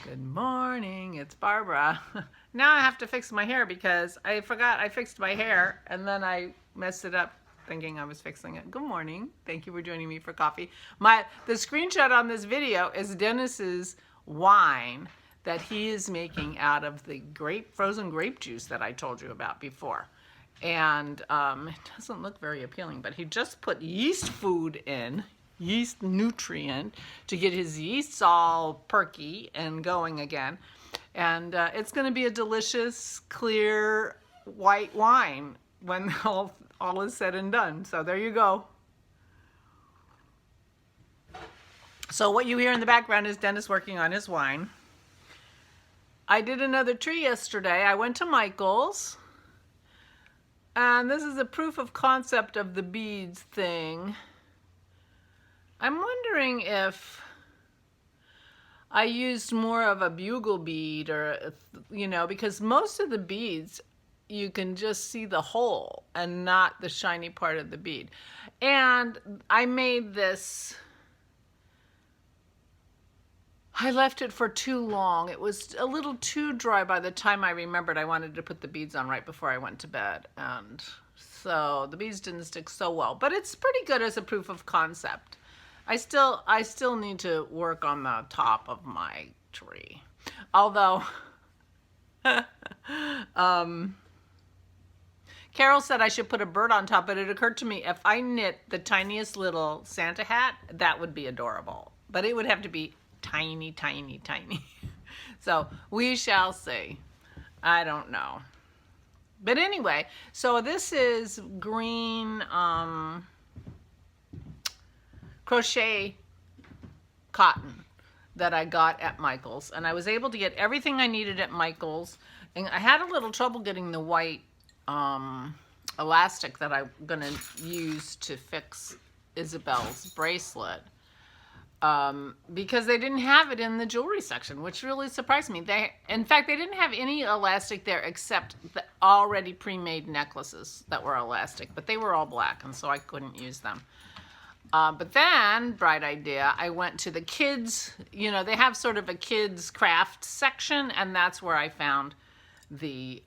Good morning, it's Barbara. Now I have to fix my hair because I forgot I fixed my hair and then I messed it up thinking I was fixing it. Good morning. Thank you for joining me for coffee. The screenshot on this video is Dennis's wine that he is making out of the frozen grape juice that I told you about before. And it doesn't look very appealing, but he just put yeast food in, yeast nutrient, to get his yeasts all perky and going again. And it's going to be a delicious, clear, white wine when all is said and done. So there you go. So what you hear in the background is Dennis working on his wine. I did another tree yesterday. I went to Michael's. And this is a proof of concept of the beads thing. I'm wondering if I used more of a bugle bead or, because most of the beads, you can just see the hole and not the shiny part of the bead. And I made this, I left it for too long. It was a little too dry by the time I remembered I wanted to put the beads on right before I went to bed. And so the beads didn't stick so well, but it's pretty good as a proof of concept. I still need to work on the top of my tree. Although, Carol said I should put a bird on top, but it occurred to me if I knit the tiniest little Santa hat, that would be adorable. But it would have to be tiny, tiny, tiny. So we shall see. I don't know. But anyway, so this is green crochet cotton that I got at Michael's. And I was able to get everything I needed at Michael's. And I had a little trouble getting the white elastic that I'm going to use to fix Isabel's bracelet. Because they didn't have it in the jewelry section, which really surprised me. In fact, they didn't have any elastic there except the already pre-made necklaces that were elastic, but they were all black, and so I couldn't use them. But then, bright idea, I went to the kids, they have sort of a kids craft section, and that's where I found the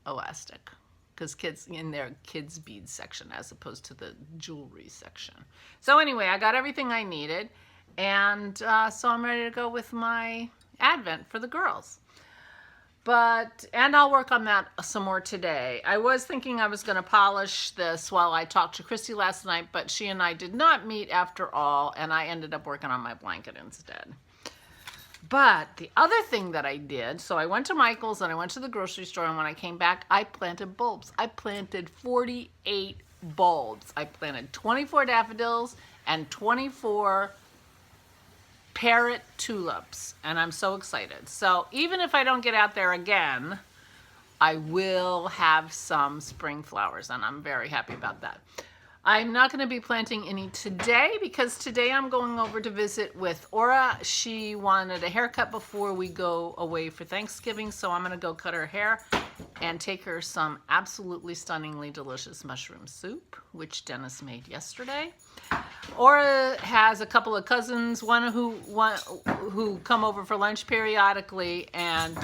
elastic. Because kids in their kids beads section as opposed to the jewelry section. So anyway, I got everything I needed, and so I'm ready to go with my Advent for the girls. And I'll work on that some more today. I was thinking I was going to polish this while I talked to Christy last night, but she and I did not meet after all, and I ended up working on my blanket instead. But the other thing that I did, so I went to Michael's and I went to the grocery store, and when I came back, I planted bulbs. I planted 48 bulbs. I planted 24 daffodils and 24 parrot tulips, and I'm so excited. So even if I don't get out there again, I will have some spring flowers, and I'm very happy about that. I'm not going to be planting any today because today I'm going over to visit with Aura. She wanted a haircut before we go away for Thanksgiving, so I'm going to go cut her hair and take her some absolutely stunningly delicious mushroom soup, which Dennis made yesterday. Aura has a couple of cousins, one who come over for lunch periodically, and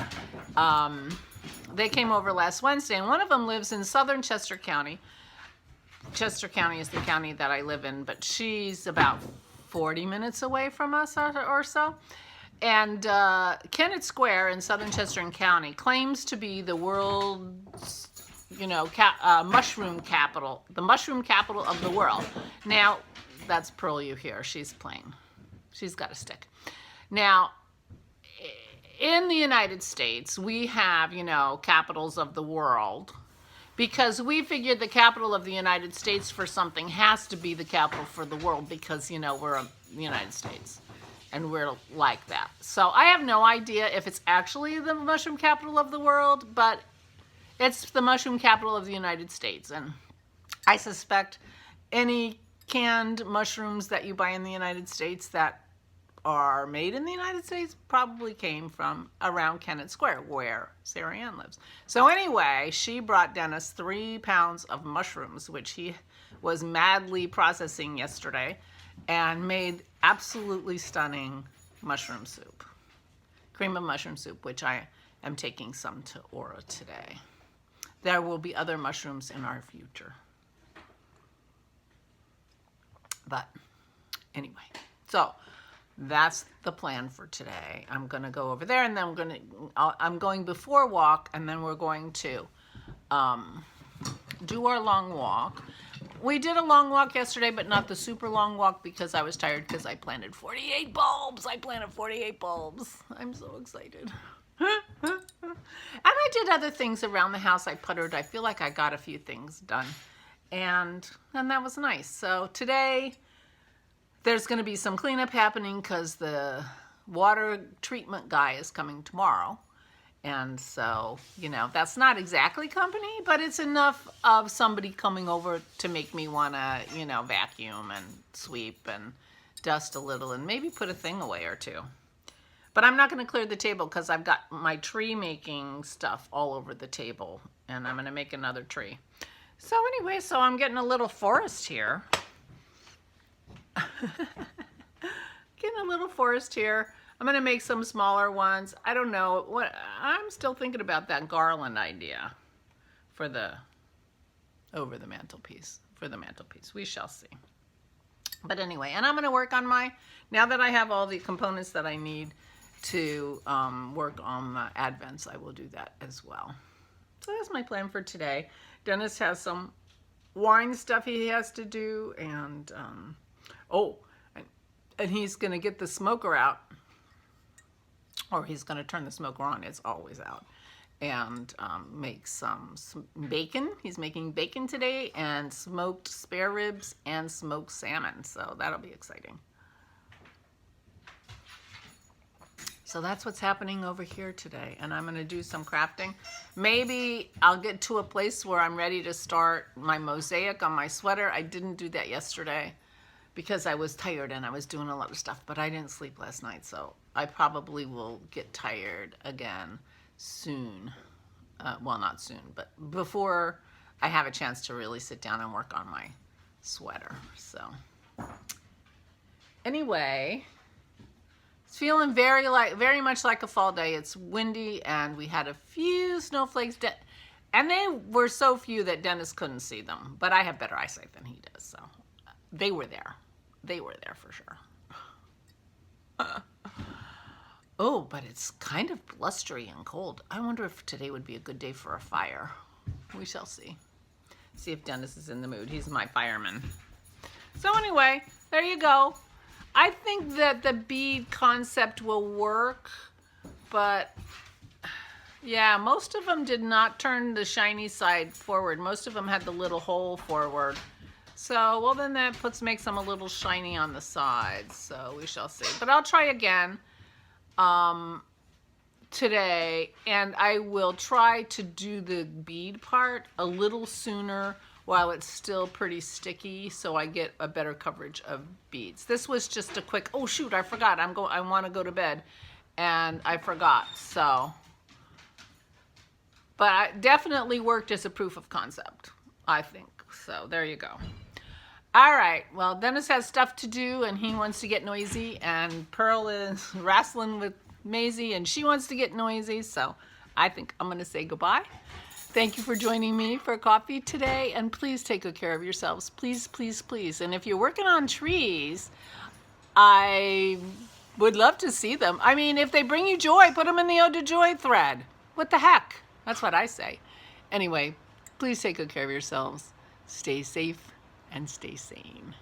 they came over last Wednesday, and one of them lives in southern Chester County. Chester County is the county that I live in, but she's about 40 minutes away from us or so. And Kennett Square in southern Chester County claims to be the world's, mushroom capital, the mushroom capital of the world. Now, that's Pearl you hear. She's playing. She's got a stick. Now, in the United States, we have, capitals of the world. Because we figured the capital of the United States for something has to be the capital for the world because, we're the United States and we're like that. So I have no idea if it's actually the mushroom capital of the world, but it's the mushroom capital of the United States. And I suspect any canned mushrooms that you buy in the United States that are made in the United States probably came from around Kennett Square, where Sarah Ann lives. So anyway, she brought Dennis 3 pounds of mushrooms, which he was madly processing yesterday, and made absolutely stunning mushroom soup. cream of mushroom soup, which I am taking some to Aura today. There will be other mushrooms in our future. But anyway, so that's the plan for today. I'm going to go over there, and then I'm going before walk, and then we're going to do our long walk. We did a long walk yesterday, but not the super long walk because I was tired because I planted 48 bulbs. I planted 48 bulbs. I'm so excited. And I did other things around the house. I puttered. I feel like I got a few things done. And that was nice. So today there's going to be some cleanup happening because the water treatment guy is coming tomorrow. And so, you know, that's not exactly company, but it's enough of somebody coming over to make me want to, you know, vacuum and sweep and dust a little and maybe put a thing away or two. But I'm not going to clear the table because I've got my tree making stuff all over the table, and I'm going to make another tree. So anyway, so I'm getting a little forest here. Getting a little forest here. I'm going to make some smaller ones. I don't know. I'm still thinking about that garland idea for the over the mantelpiece. For the mantelpiece. We shall see. But anyway, and I'm going to work on now that I have all the components that I need to work on the advents, I will do that as well. So that's my plan for today. Dennis has some wine stuff he has to do, and and he's going to get the smoker out. Or he's going to turn the smoker on. It's always out. And make some bacon. He's making bacon today, and smoked spare ribs and smoked salmon. So that'll be exciting. So that's what's happening over here today. And I'm going to do some crafting. Maybe I'll get to a place where I'm ready to start my mosaic on my sweater. I didn't do that yesterday because I was tired and I was doing a lot of stuff, but I didn't sleep last night, so I probably will get tired again soon. Well, not soon, but before I have a chance to really sit down and work on my sweater. So anyway, it's feeling very much like a fall day. It's windy, and we had a few snowflakes, and they were so few that Dennis couldn't see them, but I have better eyesight than he does, so they were there. They were there for sure. Oh, but it's kind of blustery and cold. I wonder if today would be a good day for a fire. We shall see. See if Dennis is in the mood. He's my fireman. So anyway, there you go. I think that the bead concept will work, but yeah, most of them did not turn the shiny side forward. Most of them had the little hole forward. So, well, then that makes them a little shiny on the sides. So we shall see. But I'll try again today, and I will try to do the bead part a little sooner while it's still pretty sticky, so I get a better coverage of beads. This was just a quick, oh shoot, I forgot. I want to go to bed, and I forgot. So, but it definitely worked as a proof of concept, I think. So there you go. All right, well, Dennis has stuff to do, and he wants to get noisy, and Pearl is wrestling with Maisie, and she wants to get noisy, so I think I'm going to say goodbye. Thank you for joining me for coffee today, and please take good care of yourselves. Please, please, please. And if you're working on trees, I would love to see them. I mean, if they bring you joy, put them in the Ode to Joy thread. What the heck? That's what I say. Anyway, please take good care of yourselves. Stay safe and stay sane.